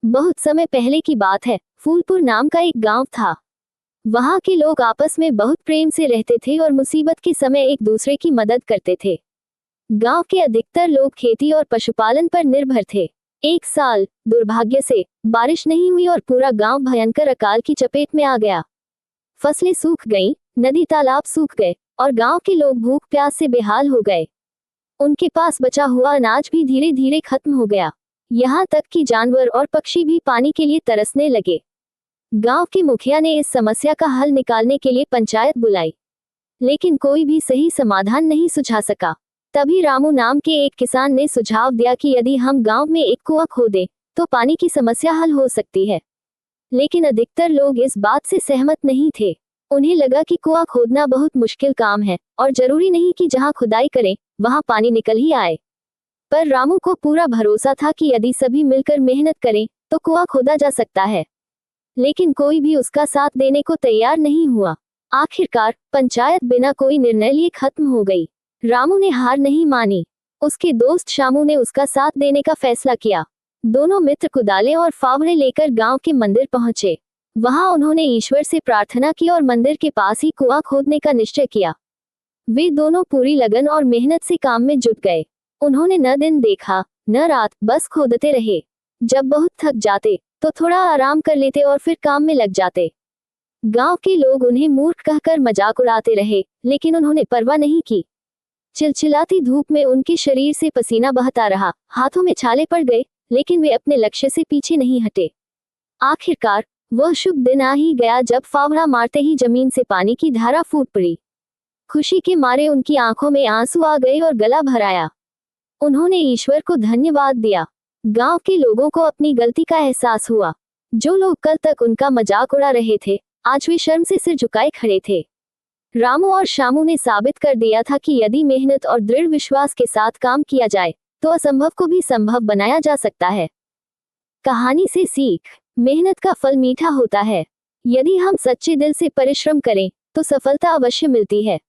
बहुत समय पहले की बात है। फूलपुर नाम का एक गांव था। वहां के लोग आपस में बहुत प्रेम से रहते थे और मुसीबत के समय एक दूसरे की मदद करते थे। गांव के अधिकतर लोग खेती और पशुपालन पर निर्भर थे। एक साल दुर्भाग्य से बारिश नहीं हुई और पूरा गांव भयंकर अकाल की चपेट में आ गया। फसलें सूख गईं, नदी तालाब सूख गए और गांव के लोग भूख प्यास से बेहाल हो गए। उनके पास बचा हुआ अनाज भी धीरे धीरे खत्म हो गया। यहाँ तक कि जानवर और पक्षी भी पानी के लिए तरसने लगे। गांव के मुखिया ने इस समस्या का हल निकालने के लिए पंचायत बुलाई, लेकिन कोई भी सही समाधान नहीं सुझा सका। तभी रामू नाम के एक किसान ने सुझाव दिया कि यदि हम गांव में एक कुआं खोदें तो पानी की समस्या हल हो सकती है। लेकिन अधिकतर लोग इस बात से सहमत नहीं थे। उन्हें लगा कि कुआं खोदना बहुत मुश्किल काम है और जरूरी नहीं कि जहां खुदाई करें वहां पानी निकल ही आए। पर रामू को पूरा भरोसा था कि यदि सभी मिलकर मेहनत करें तो कुआं खोदा जा सकता है। लेकिन कोई भी उसका साथ देने को तैयार नहीं हुआ। आखिरकार पंचायत बिना कोई निर्णय लिए खत्म हो गई। रामू ने हार नहीं मानी। उसके दोस्त शामू ने उसका साथ देने का फैसला किया। दोनों मित्र कुदाले और फावड़े लेकर गांव के मंदिर पहुंचे। वहां उन्होंने ईश्वर से प्रार्थना की और मंदिर के पास ही कुआं खोदने का निश्चय किया। वे दोनों पूरी लगन और मेहनत से काम में जुट गए। उन्होंने न दिन देखा न रात, बस खोदते रहे। जब बहुत थक जाते तो थोड़ा आराम कर लेते और फिर काम में लग जाते। गांव के लोग उन्हें मूर्ख कहकर मजाक उड़ाते रहे, लेकिन उन्होंने परवाह नहीं की। चिलचिलाती धूप में उनके शरीर से पसीना बहता रहा, हाथों में छाले पड़ गए, लेकिन वे अपने लक्ष्य से पीछे नहीं हटे। आखिरकार वह शुभ दिन आ ही गया जब फावड़ा मारते ही जमीन से पानी की धारा फूट पड़ी। खुशी के मारे उनकी आंखों में आंसू आ गए और गला भर आया। उन्होंने ईश्वर को धन्यवाद दिया। गांव के लोगों को अपनी गलती का एहसास हुआ। जो लोग कल तक उनका मजाक उड़ा रहे थे, आज वे शर्म से सिर झुकाए खड़े थे। रामू और शामू ने साबित कर दिया था कि यदि मेहनत और दृढ़ विश्वास के साथ काम किया जाए तो असंभव को भी संभव बनाया जा सकता है। कहानी से सीख: मेहनत का फल मीठा होता है। यदि हम सच्चे दिल से परिश्रम करें तो सफलता अवश्य मिलती है।